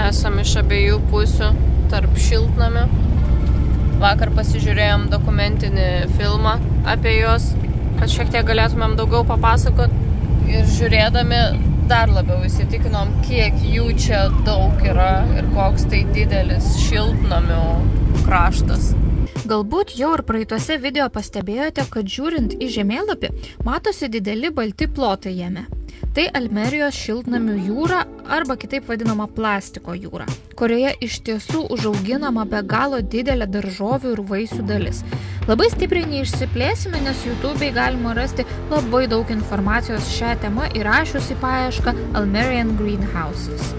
Esam iš abiejų pusių tarp šiltnamių. Vakar pasižiūrėjom dokumentinį filmą apie juos, kad šiek tiek galėtumėm daugiau papasakot. Ir žiūrėdami dar labiau įsitikinom, kiek jų čia daug yra ir koks tai didelis šiltnamių kraštas. Galbūt jau ir praeituose video pastebėjote, kad žiūrint į žemėlapį, matosi dideli balti plotai jame. Tai Almerijos šiltnamių jūra arba kitaip vadinama plastiko jūra, kurioje iš tiesų užauginama be galo didelė daržovių ir vaisių dalis. Labai stipriai neišsiplėsime, nes YouTube'ai galima rasti labai daug informacijos šią temą įrašius į paiešką Almerian Greenhouses.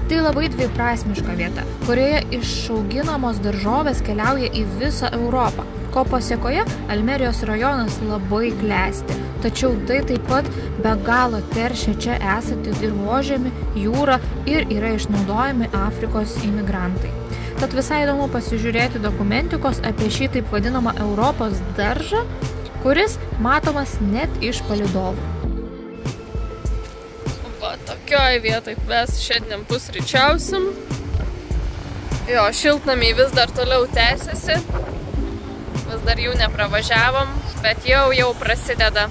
Tai labai dviprasmiška vieta, kurioje išauginamos daržovės keliauja į visą Europą, ko pasėkoje Almerijos rajonas labai klesti. Tačiau tai taip pat be galo teršia čia esantį dirvožemį, jūrą ir yra išnaudojami Afrikos imigrantai. Tad visai įdomu pasižiūrėti dokumentikos apie šį taip vadinamą Europos daržą, kuris matomas net iš palydovų. Tokioj vietoj mes šiandien pusryčiausim. Jo, šiltnamiai vis dar toliau tęsiasi. Vis dar jų nepravažiavom, bet jau prasideda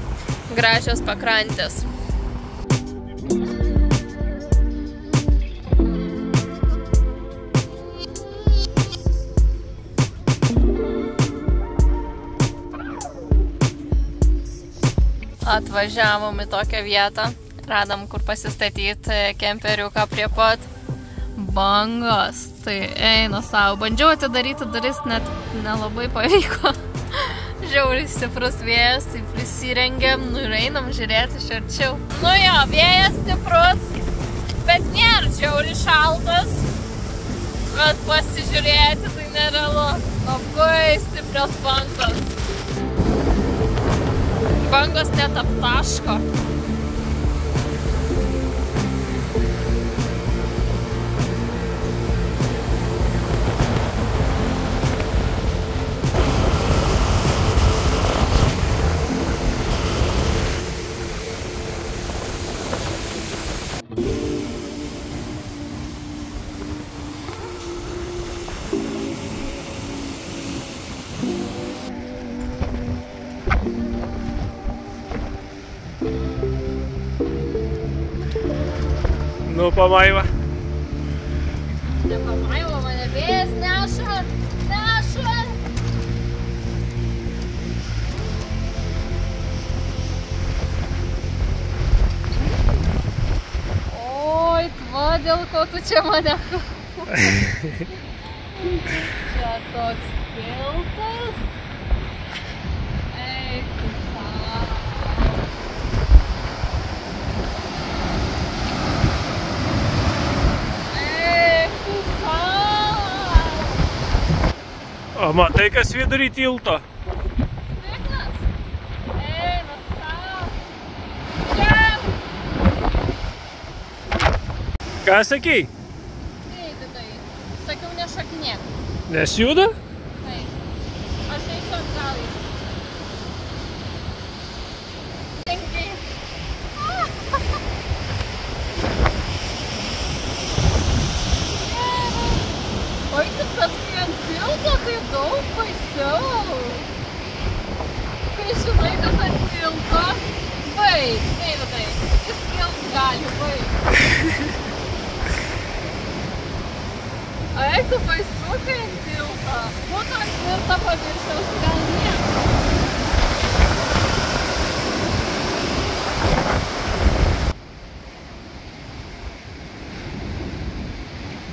gražios pakrantės. Atvažiavom į tokią vietą. Radom, kur pasistatyti kemperiuką prie pat bangos. Tai eina savo. Bandžiau atidaryti duris, net nelabai pavyko. Žiauriai stiprus vėjas, tai prisirengėm, ir einam žiūrėti iš arčiau. Nu jo, vėjas stiprus, bet nėra žiauriai šaltas. Bet pasižiūrėti tai nerealu. Labai stiprios bangos. Bangos net aptaško. Nu, pamaiva. Nepamaiva, mane vėjas neša. Oi, dėl ko tu čia mane? Čia toks tiltas. Eik, tu savo. O matai, kas vidury tilto? Stiklas? Eina savo. Čia! Ką sakei? Eididai. Sakiau, nešakinėk. Nes juda? Taip. Aš eisiu atgal. Tingiai. Oi, tik kad ant tilto tai daug baisiau. Kai žinai, kad ant tilto, baig, Deividai, jis kilt gali, baig. Eik, tu baisu, kai ant tilto. Būtų ant tilto paviršiaus, gal nieko.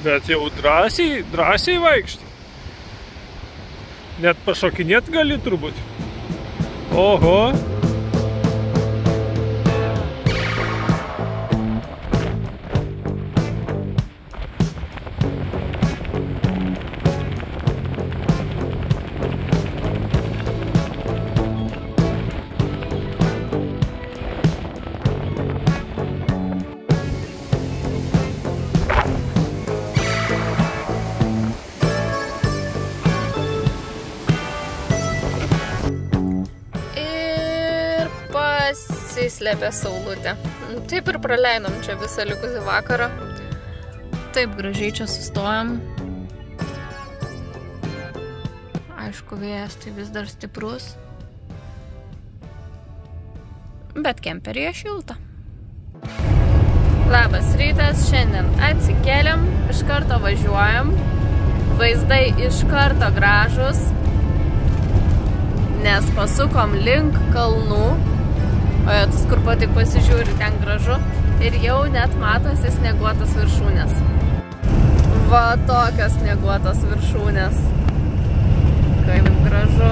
Bet jau drąsiai vaikšti. Net pašokinėt gali turbūt. Oho. Pasislėpė saulutė. Taip ir praleidom čia visą likusį vakarą. Taip gražiai čia sustojam. Aišku, vėjas tai vis dar stiprus. Bet kemperyje šilta. Labas rytas, šiandien atsikėlėm, iš karto važiuojam. Vaizdai iš karto gražus, nes pasukom link kalnų. O tas kur tik pasižiūri, ten gražu. Ir jau net matosi snieguotas viršūnės. Va tokios snieguotas viršūnės. Kaip gražu.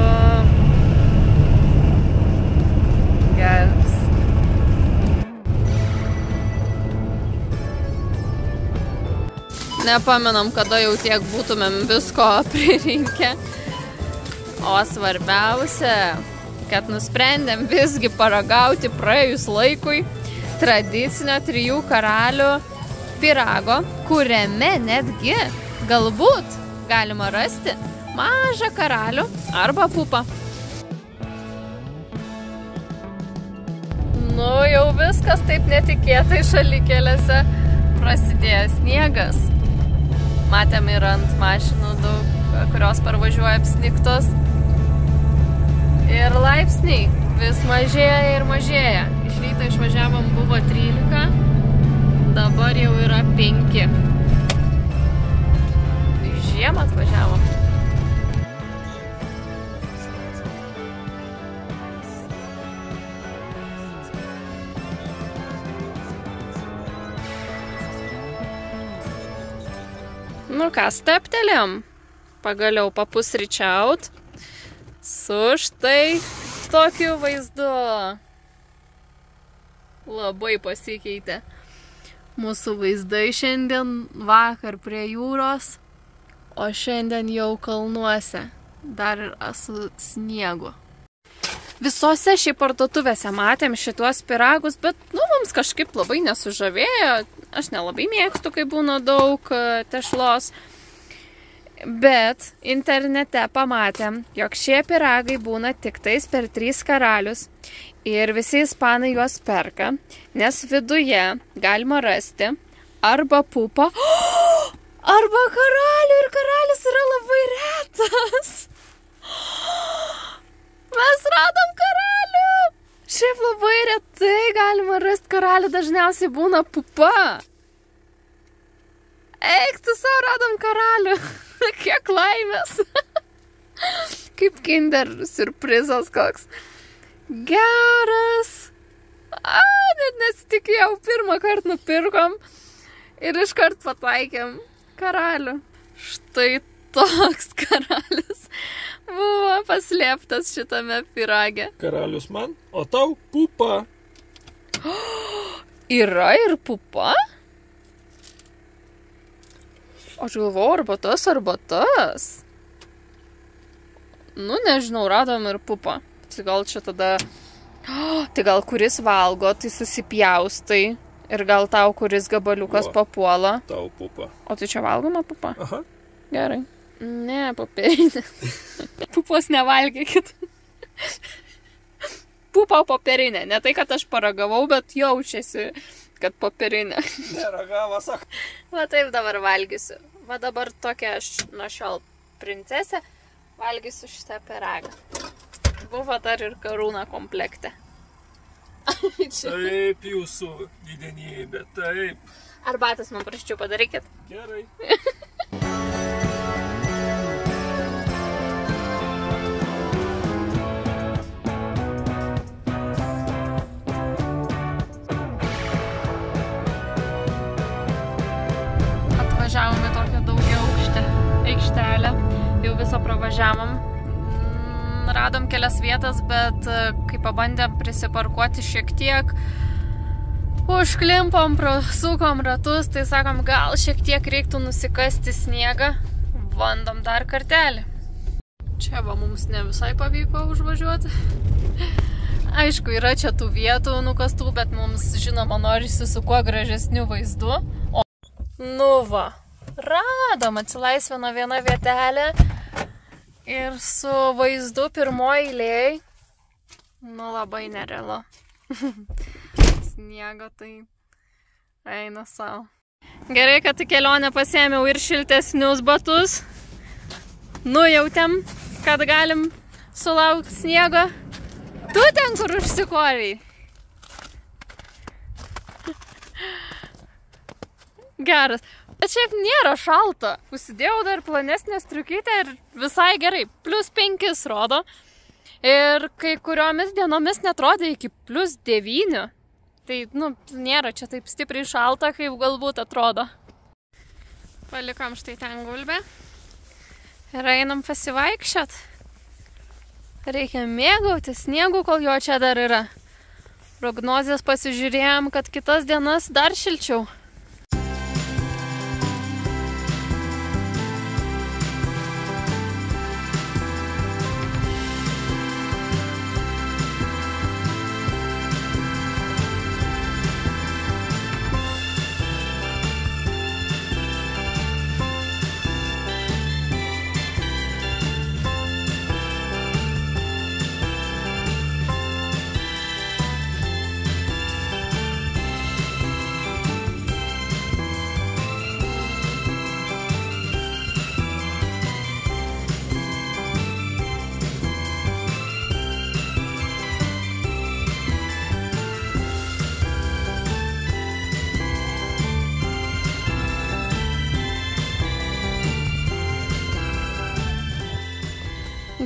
Geras. Nepamenam, kada jau tiek būtumėm visko pririnkę. O svarbiausia, kad nusprendėm visgi paragauti praėjus laikui tradicinio 3 karalių pyrago, kuriame netgi galbūt galima rasti mažą karalių arba pupą. Nu, jau viskas taip netikėtai šalikelėse prasidėjo sniegas. Matėm ir ant mašinų daug, kurios parvažiuoja apsnigtos. Ir laipsniai vis mažėja ir mažėja. Iš ryto išvažiavom buvo 13, dabar jau yra 5. Žiemą atvažiavom. Nu ką, steptelėm, pagaliau papusryčiaut su štai tokiu vaizdu. Labai pasikeitė mūsų vaizdai šiandien, vakar prie jūros, o šiandien jau kalnuose, dar ir su sniegu. Visose šiaip parduotuvėse matėm šituos pyragus, bet mums kažkaip labai nesužavėjo. Aš nelabai mėgstu, kai būna daug tešlos. Bet internete pamatėm, jog šie pyragai būna tik tais per 3 karalius. Ir visi ispanai juos perka, nes viduje galima rasti arba pupą, arba karalių. Ir karalis yra labai retas. Mes radom karalių! Šiaip labai retai galima rasti karalių, dažniausiai būna pupa. Eik, tu savo radom karalių. Kiek laimės. Kaip kinder siurprizas koks. Geras. Net nesitikėjau, pirmą kartą nupirkom ir iškart pataikėm karalių. Štai toks karalis buvo paslėptas šitame pyrage. Karalius man, o tau pupa. Yra ir pupa? Aš galvoju, arba tas. Nu, nežinau, radom ir pupą. Tai gal čia tada... Tai gal kuris valgo, tai susipjaustai. Ir gal tau kuris gabaliukas papuola. Tau pupa. O tai čia valgoma pupa? Aha. Gerai. Ne, popierinė. Pupos nevalgykit. Pupa popierinė. Ne tai, kad aš paragavau, bet jaučiasi, kad popierinė. Neragavo, sak. Va taip dabar valgysiu. Va dabar tokia aš nuo šiol princesė. Valgysiu šitą pyragą. Buvo dar ir karūna komplekte. Taip, jūsų didenybė, taip. Arbatas man praščiau padarykit. Gerai. Atvažiavom į tokią daugiaaukštę aikštelę. Jau visą pravažiavom. Radom kelias vietas, bet kai pabandėm prisiparkuoti šiek tiek, užklimpom, prasukom ratus, tai sakom, gal šiek tiek reiktų nusikasti sniegą. Bandom dar kartelį. Čia va mums ne visai pavyko užvažiuoti. Aišku, yra čia tų vietų nukastų, bet mums, žinoma, norisi su kuo gražesniu vaizdu. O, nu va, radom, atsilaisvino viena vietelė. Ir su vaizdu pirmoji eilėj, nu labai nerealu. Sniego tai eina sau. Gerai, kad į kelionę pasiėmiau ir šiltesnius batus. Nujautėm, kad galim sulaukti sniego. Tu ten, kur užsikoriai. Geras. Bet šiaip nėra šalta. Užsidėjau dar planesnę striukytę ir visai gerai. +5 rodo. Ir kai kuriomis dienomis netrodė iki +9. Tai, nėra čia taip stipriai šalta, kaip galbūt atrodo. Palikom štai ten gulbę. Ir einam pasivaikščiot. Reikia mėgautis sniegu, kol jo čia dar yra. Prognozės pasižiūrėjom, kad kitas dienas dar šilčiau.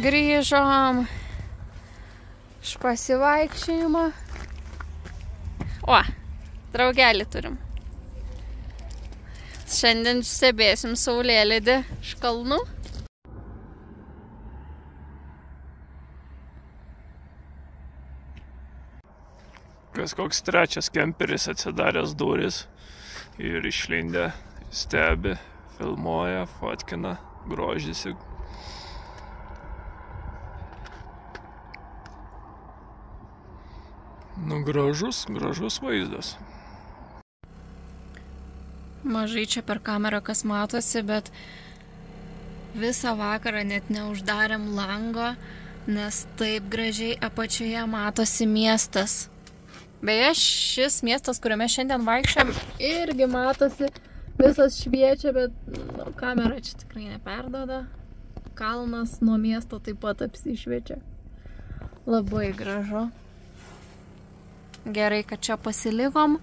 Grįžom iš pasivaikščiojimo. O, draugelį turim. Šiandien stebėsim saulėlydį iš kalnų. Kažkoks trečias kemperis atsidaręs duris ir išlindę stebi, filmuoja, fotkina, grožisi. Gražus vaizdas. Mažai čia per kamerą kas matosi, bet visą vakarą net neuždarėm lango, nes taip gražiai apačioje matosi miestas. Beje, šis miestas, kuriame šiandien vaikščiam, irgi matosi, visas šviečia, bet kamera čia tikrai neperduoda. Kalnas nuo miesto taip pat apsišviečia. Labai gražu. Gerai, kad čia pasilikom,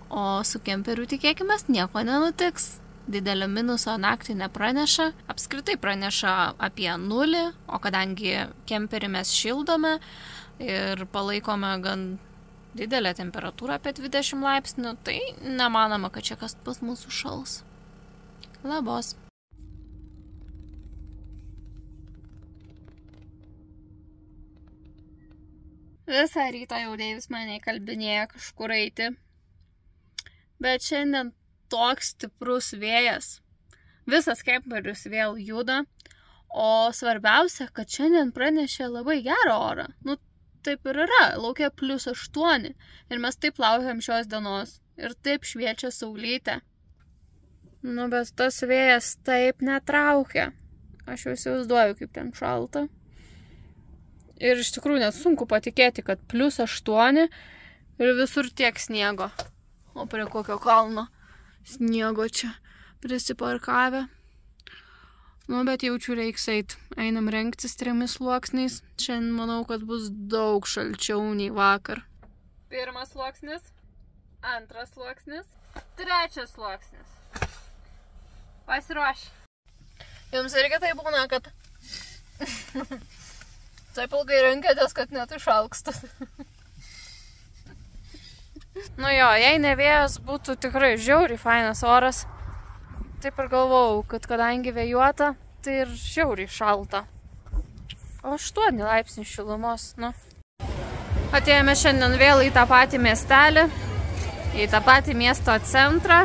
o su kemperiu tikėkimės nieko nenutiks. Didelio minuso naktį nepraneša, apskritai praneša apie 0, o kadangi kemperį mes šildome ir palaikome gan didelę temperatūrą apie 20 laipsnių, tai nemanoma, kad čia kas pas mūsų šals. Labos. Visą rytą jau Deivis mane įkalbinėjo kažkur eiti. Bet šiandien toks stiprus vėjas. Visas kemperis vėl juda. O svarbiausia, kad šiandien pranešė labai gerą orą. Taip ir yra. Laukia +8. Ir mes taip laukiam šios dienos. Ir taip šviečia saulytė. Bet tas vėjas taip netraukia. Aš jau įsivaizduoju, kaip ten šalta. Ir iš tikrųjų net sunku patikėti, kad +8 ir visur tiek sniego. O prie kokio kalno sniego čia prisiparkavę. Bet jaučiu reiks eit. Einam rengtis 3 sluoksniais. Šiandien manau, kad bus daug šalčiau nei vakar. 1 sluoksnis, 2 sluoksnis, 3 sluoksnis. Pasiruoš. Jums irgi tai būna, kad taip ilgai renkėtės, kad net išalkstat. Jei ne vėjas, būtų tikrai žiauriai fainas oras. Taip ir galvojau, kad kadangi vėjuota, tai ir žiauriai šalta. O 8 laipsnių šilumos, Atėjome šiandien vėl į tą patį miestelį, į tą patį miesto centrą.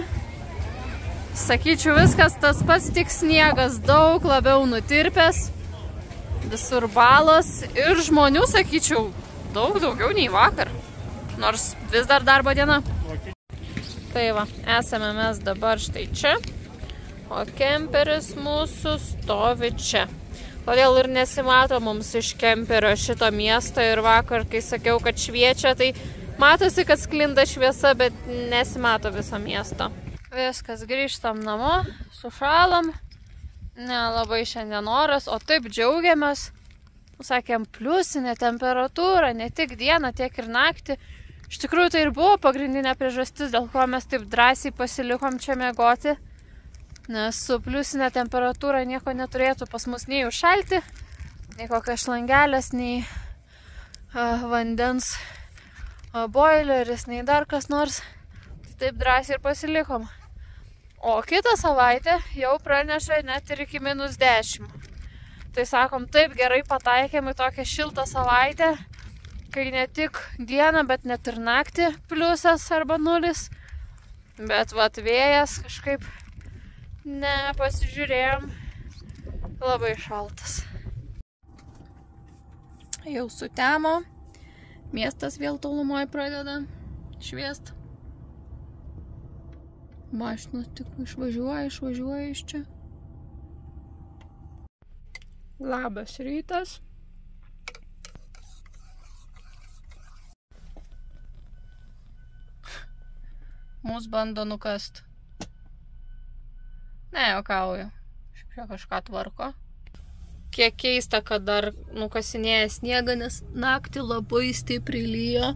Sakyčiau, viskas tas pats, tik sniegas daug labiau nutirpęs. Visur balos ir žmonių, sakyčiau, daug daugiau nei vakar. Nors vis dar darbo diena. Tai va, esame mes dabar štai čia, o kemperis mūsų stovi čia. Todėl ir nesimato mums iš kemperio šito miesto ir vakar, kai sakiau, kad šviečia, tai matosi, kad sklinda šviesa, bet nesimato viso miesto. Viskas, grįžtam namo, sušalam. Nelabai šiandien oras, o taip džiaugiamės. Sakėm, pliusinė temperatūra, ne tik dieną, tiek ir naktį. Iš tikrųjų, tai ir buvo pagrindinė priežastis, dėl ko mes taip drąsiai pasilikom čia miegoti. Nes su pliusinė temperatūra nieko neturėtų pas mus nei užšalti, nei kokios šlangelės, nei vandens boileris, nei dar kas nors. Taip drąsiai ir pasilikom. O kitą savaitę jau praneša net ir iki -10. Tai sakom, taip gerai pataikėm į tokią šiltą savaitę, kai ne tik dieną, bet net ir naktį pliusas arba 0. Bet vat vėjas kažkaip nepasižiūrėjom, labai šaltas. Jau sutemo, miestas vėl tolumoje pradeda šviest. Mašinos tik išvažiuoja iš čia. Labas rytas. Mus bando nukast. Ne, juokauju. Šiaip kažką tvarko. Kiek keista, kad dar nukasinėja sniegą, nes naktį labai stipriai lyjo.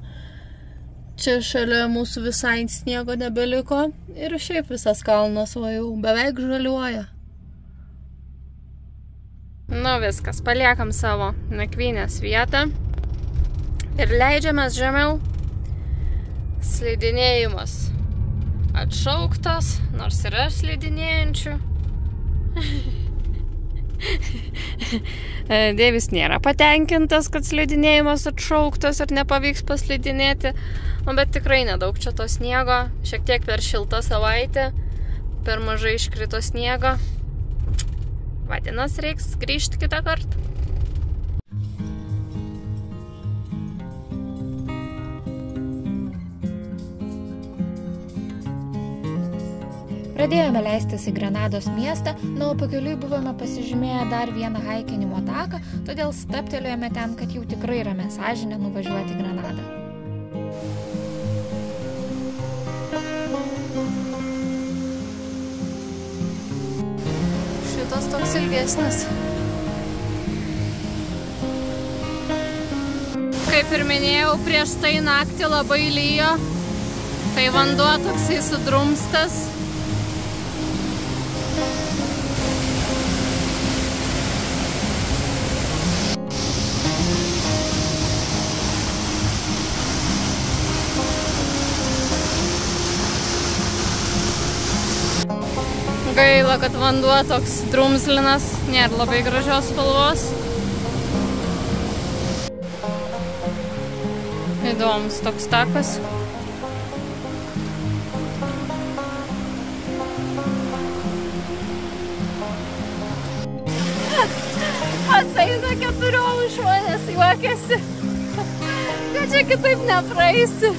Čia šalia mūsų visai sniego nebeliko. Ir šiaip visas kalnas va jau beveik žaliuoja. Nu viskas, paliekam savo nakvynės vietą. Ir leidžiamės žemiau. Slidinėjimas atšauktas, nors yra slidinėjančių. Dėvis nėra patenkintas, kad slidinėjimas atšauktas ir nepavyks paslidinėti. Bet tikrai nedaug čia to sniego. Šiek tiek per šiltą savaitę. Per mažai iškrito sniego. Vadinasi, reiks grįžti kitą kartą. Pradėjome leistis į Granados miestą, o pakeliui buvome pasižymėję dar vieną haikinimo taką, todėl stabtelėjome ten, kad jau tikrai ramia sąžinė nuvažiuoti į Granadą. Šitas toks ilgesnis. Kaip ir minėjau, prieš tai naktį labai lyjo, tai vanduo toksai sudrumstas. Gaila, kad vanduo toks drumzlinas, nėra labai gražios spalvos. Įdomus toks takas. Atsaina 4 žmonės juokiasi, kad čia kitaip nepraeisi.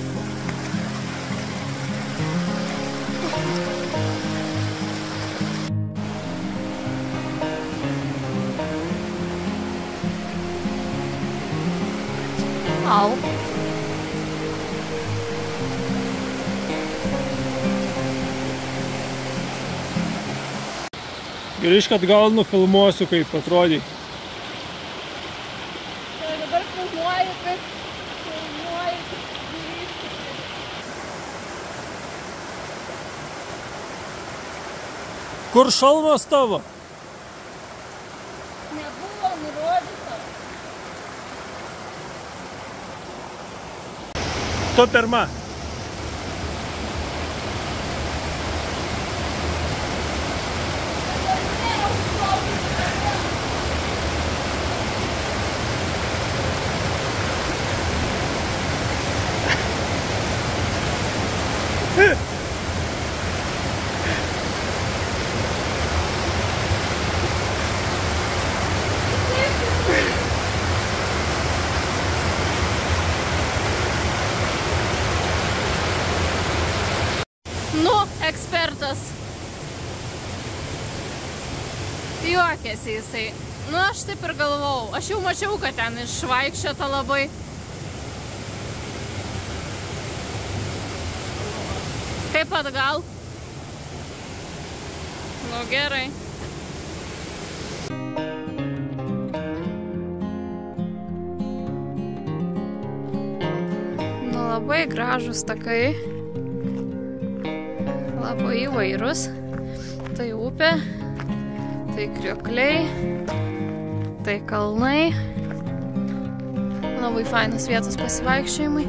Au. Grįžk atgal, nufilmuosiu, kaip atrodai. Dabar filmuoju, kaip grįžti. Kur šalmas tavo? Nebuvo nurodyta. Tu pirma. Nu, ekspertas. Juokėsi jisai. Nu, aš taip ir galvau. Aš jau mačiau, kad ten išvaikščiota labai. Kaip atgal? Nu gerai. Nu labai gražus takai. Labai įvairus. Tai upė, tai kriokliai, tai kalnai. Labai fainas vietos pasivaikščiojimai.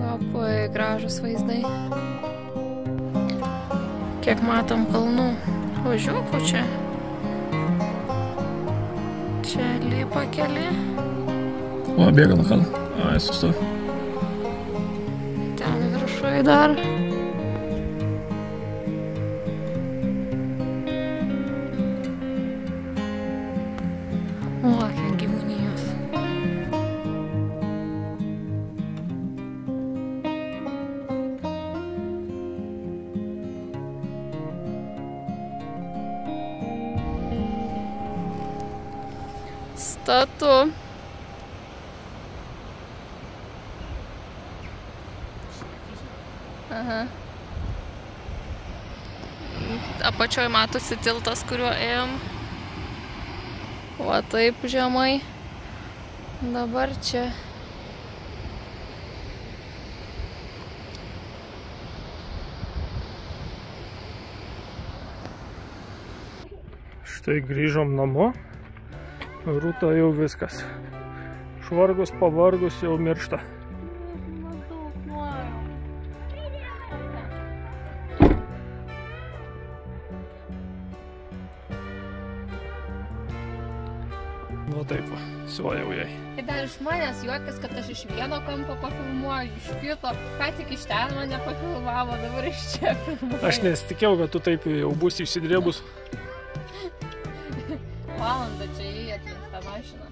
Labai gražus vaizdai. Kiek matom kalnų. Važiuokų čia. Čia lipa keli. O, bėga nuo kalno. Ai, sustovi. Ten viršui dar. O, kiek gyvūnijos. Statu. Aha. Apačioj matosi tiltas, kuriuo ėjom. Va taip žemai. Dabar čia. Štai grįžom namo. Rūta jau viskas. Švargus, pavargus jau miršta. Va taip va, siuojau jai. Ir dar iš manęs juokas, kad aš iš vieno kampo pafilmuoju, iš kito. Ką tik iš ten mane pafilmavo, dabar iš čia filmuoju. Aš nesitikėjau, kad tu taip jau būsi išsidrėbus. Valandą čia jį atliks tą mašiną.